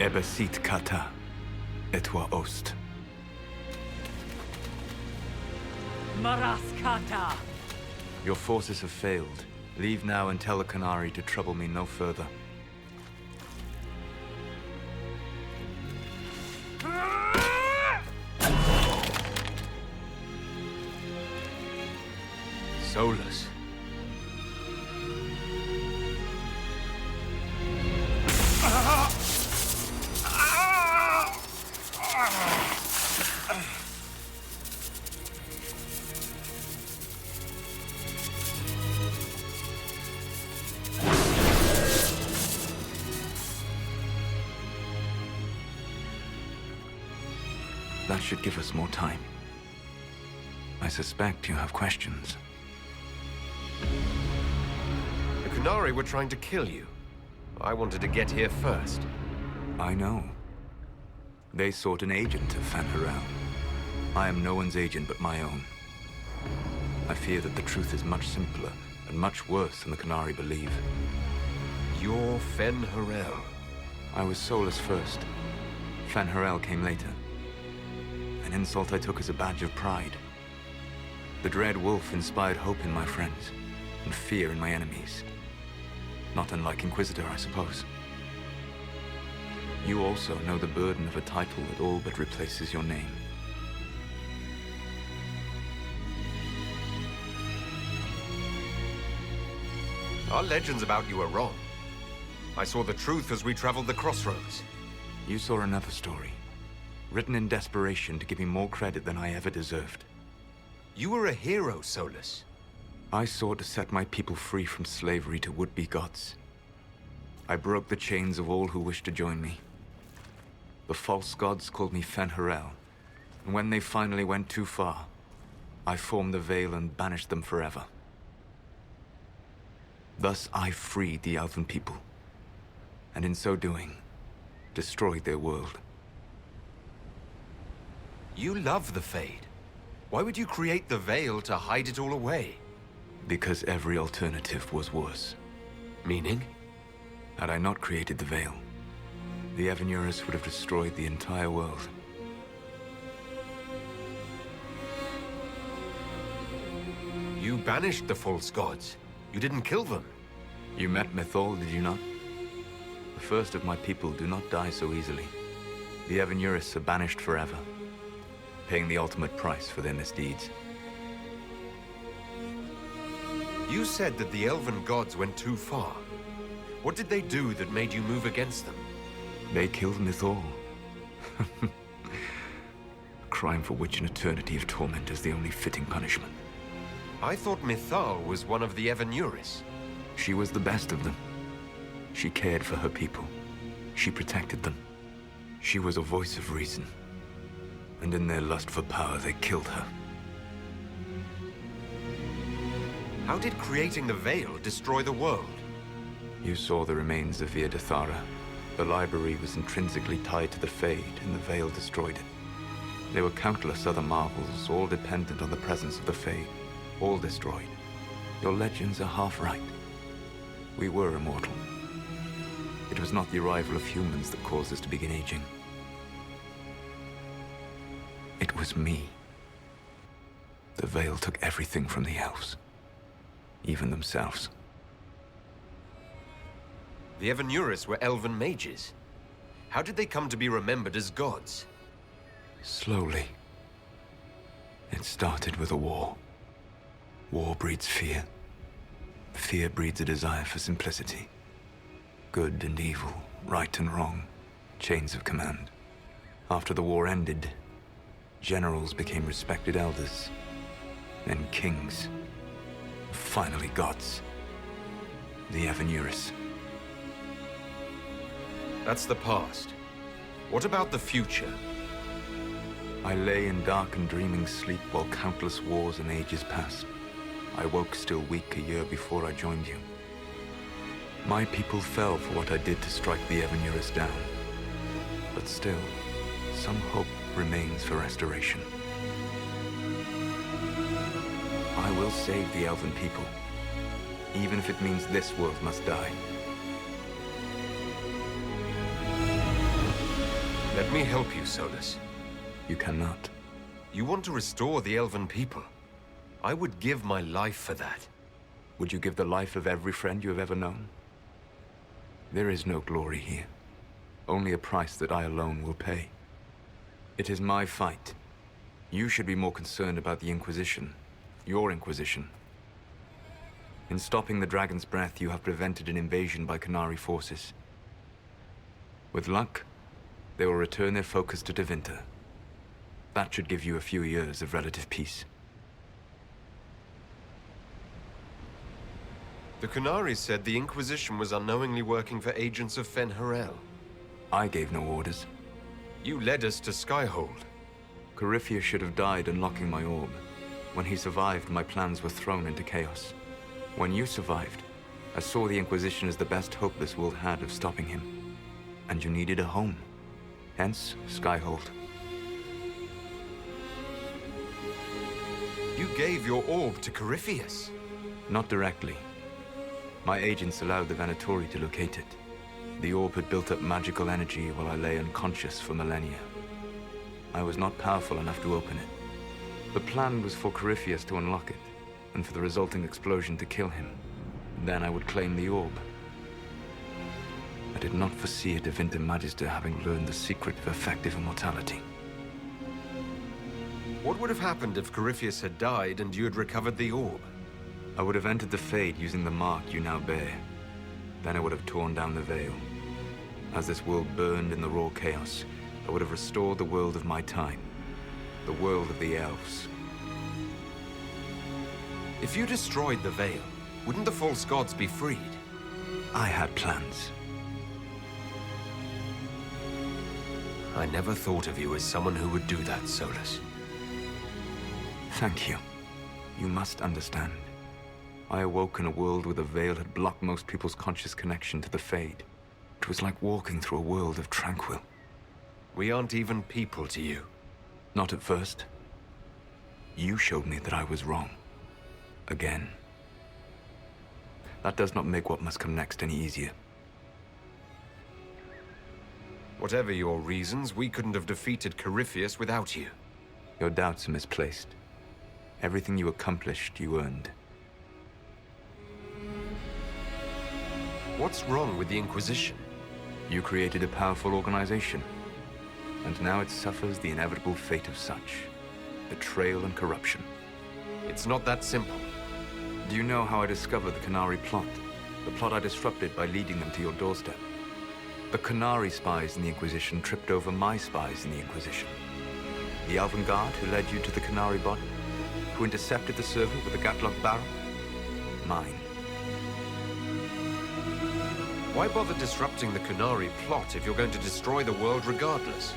Ebesit kata, etwa ost. Maraskata! Your forces have failed. Leave now and tell the Canary to trouble me no further. Solus. That should give us more time. I suspect you have questions. The Canary were trying to kill you. I wanted to get here first. I know. They sought an agent to fan her out. I am no one's agent but my own. I fear that the truth is much simpler and much worse than the Canary believe. You're Fen Harel. I was Solus first. Fen Harel came later. An insult I took as a badge of pride. The dread wolf inspired hope in my friends, and fear in my enemies. Not unlike Inquisitor, I suppose. You also know the burden of a title that all but replaces your name. Our legends about you are wrong. I saw the truth as we traveled the crossroads. You saw another story, written in desperation to give me more credit than I ever deserved. You were a hero, Solus. I sought to set my people free from slavery to would-be gods. I broke the chains of all who wished to join me. The false gods called me Fen Harel, and when they finally went too far, I formed the Veil and banished them forever. Thus I freed the elven people, and in so doing, destroyed their world. You love the Fade. Why would you create the Veil to hide it all away? Because every alternative was worse. Meaning? Had I not created the Veil, the Evanurus would have destroyed the entire world. You banished the false gods. You didn't kill them. You met Mythol, did you not? The first of my people do not die so easily. The Evanurus are banished forever, paying the ultimate price for their misdeeds. You said that the elven gods went too far. What did they do that made you move against them? They killed Mythol. A crime for which an eternity of torment is the only fitting punishment. I thought Mythal was one of the Evanurus. She was the best of them. She cared for her people. She protected them. She was a voice of reason. And in their lust for power, they killed her. How did creating the Veil destroy the world? You saw the remains of Thara. The library was intrinsically tied to the Fade, and the Veil destroyed it. There were countless other marvels, all dependent on the presence of the Fade, all destroyed. Your legends are half right. We were immortal. It was not the arrival of humans that caused us to begin aging. It was me. The Veil took everything from the elves, even themselves. The Evanurus were elven mages. How did they come to be remembered as gods? Slowly. It started with a war. War breeds fear. Fear breeds a desire for simplicity. Good and evil, right and wrong, chains of command. After the war ended, generals became respected elders, then kings, finally gods. The Evanurus. That's the past. What about the future? I lay in dark and dreaming sleep while countless wars and ages passed. I woke still weak a year before I joined you. My people fell for what I did to strike the Evanurus down. But still, some hope remains for restoration. I will save the elven people, even if it means this world must die. Let me help you, Solus. You cannot. You want to restore the elven people. I would give my life for that. Would you give the life of every friend you have ever known? There is no glory here. Only a price that I alone will pay. It is my fight. You should be more concerned about the Inquisition. Your Inquisition. In stopping the Dragon's Breath, you have prevented an invasion by Qunari forces. With luck, they will return their focus to Tevinter. That should give you a few years of relative peace. The Qunari said the Inquisition was unknowingly working for agents of Fen-Harel. I gave no orders. You led us to Skyhold. Corypheus should have died unlocking my orb. When he survived, my plans were thrown into chaos. When you survived, I saw the Inquisition as the best hope this world had of stopping him. And you needed a home. Hence, Skyhold. You gave your orb to Corypheus. Not directly. My agents allowed the Venatori to locate it. The orb had built up magical energy while I lay unconscious for millennia. I was not powerful enough to open it. The plan was for Corypheus to unlock it, and for the resulting explosion to kill him. Then I would claim the orb. I did not foresee a Tevinter Magister having learned the secret of effective immortality. What would have happened if Corypheus had died and you had recovered the orb? I would have entered the Fade using the mark you now bear. Then I would have torn down the veil. As this world burned in the raw chaos, I would have restored the world of my time. The world of the elves. If you destroyed the veil, wouldn't the false gods be freed? I had plans. I never thought of you as someone who would do that, Solus. Thank you. You must understand. I awoke in a world where the veil had blocked most people's conscious connection to the Fade. It was like walking through a world of tranquil. We aren't even people to you. Not at first. You showed me that I was wrong. Again. That does not make what must come next any easier. Whatever your reasons, we couldn't have defeated Corypheus without you. Your doubts are misplaced. Everything you accomplished, you earned. What's wrong with the Inquisition? You created a powerful organization, and now it suffers the inevitable fate of such. Betrayal and corruption. It's not that simple. Do you know how I discovered the Qunari plot? The plot I disrupted by leading them to your doorstep. The Qunari spies in the Inquisition tripped over my spies in the Inquisition. The Elven Guard who led you to the Qunari body? Who intercepted the servant with the Gatlock barrel? Mine. Why bother disrupting the Qunari plot if you're going to destroy the world regardless?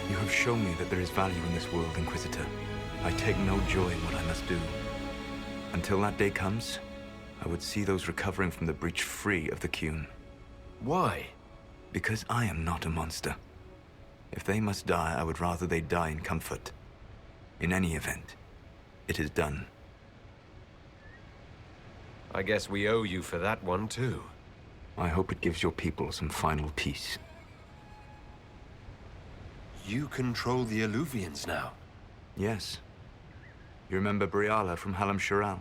You have shown me that there is value in this world, Inquisitor. I take no joy in what I must do. Until that day comes, I would see those recovering from the breach free of the Qun. Why? Because I am not a monster. If they must die, I would rather they die in comfort. In any event, it is done. I guess we owe you for that one, too. I hope it gives your people some final peace. You control the Eluvians now. Yes. You remember Briala from Halam Shiral?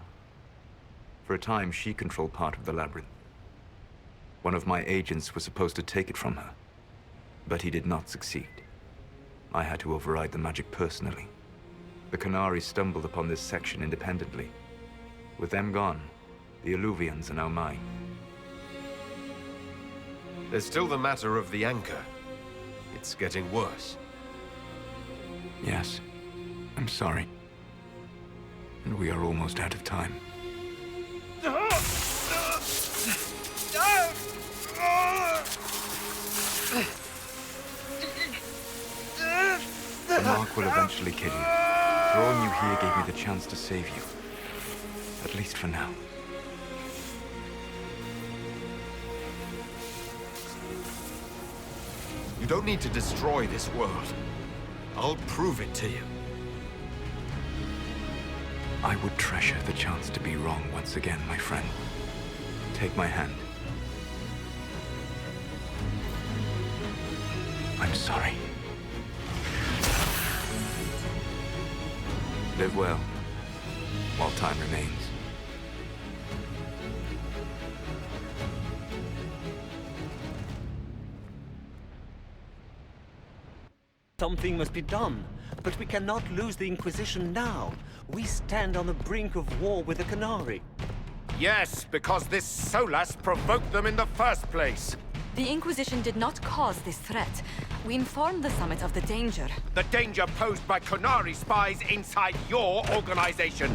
For a time, she controlled part of the labyrinth. One of my agents was supposed to take it from her, but he did not succeed. I had to override the magic personally. The Qunari stumbled upon this section independently. With them gone, the Eluvians are now mine. There's still the matter of the anchor. It's getting worse. Yes, I'm sorry. And we are almost out of time. The mark will eventually kill you. Throwing you here gave me the chance to save you. At least for now. You don't need to destroy this world. I'll prove it to you. I would treasure the chance to be wrong once again, my friend. Take my hand. I'm sorry. Live well, while time remains. Something must be done, but we cannot lose the Inquisition now. We stand on the brink of war with the Canary. Yes, because this Solas provoked them in the first place. The Inquisition did not cause this threat. We informed the Summit of the danger. The danger posed by Canary spies inside your organization.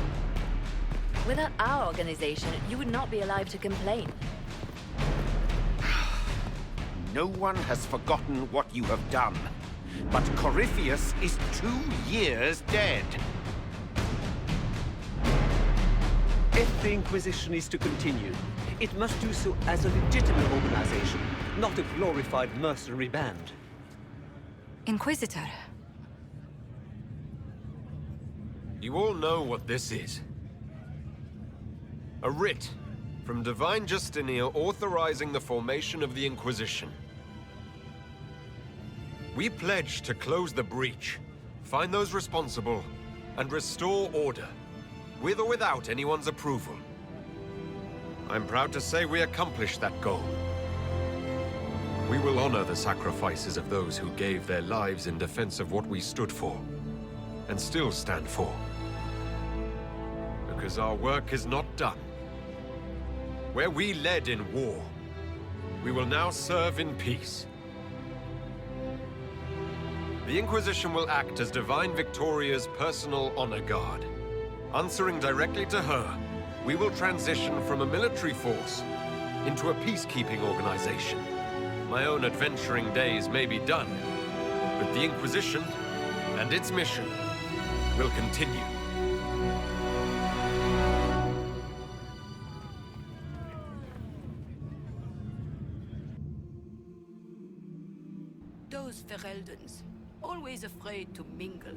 Without our organization, you would not be alive to complain. No one has forgotten what you have done. But Corypheus is 2 years dead. If the Inquisition is to continue, it must do so as a legitimate organization, not a glorified mercenary band. Inquisitor. You all know what this is. A writ from Divine Justinia authorizing the formation of the Inquisition. We pledge to close the breach, find those responsible, and restore order, with or without anyone's approval. I'm proud to say we accomplished that goal. We will honor the sacrifices of those who gave their lives in defense of what we stood for, and still stand for. Because our work is not done. Where we led in war, we will now serve in peace. The Inquisition will act as Divine Victoria's personal honor guard. Answering directly to her, we will transition from a military force into a peacekeeping organization. My own adventuring days may be done, but the Inquisition and its mission will continue. Those Fereldans, always afraid to mingle.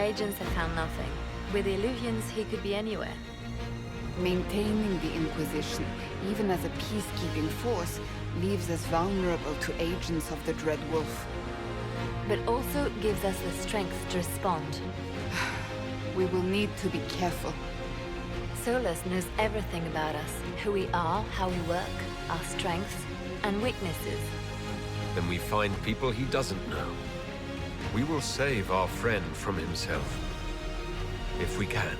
My agents have found nothing. With the Illuvians, he could be anywhere. Maintaining the Inquisition, even as a peacekeeping force, leaves us vulnerable to agents of the Dread Wolf. But also gives us the strength to respond. We will need to be careful. Solus knows everything about us. Who we are, how we work, our strengths and weaknesses. Then we find people he doesn't know. We will save our friend from himself. If we can.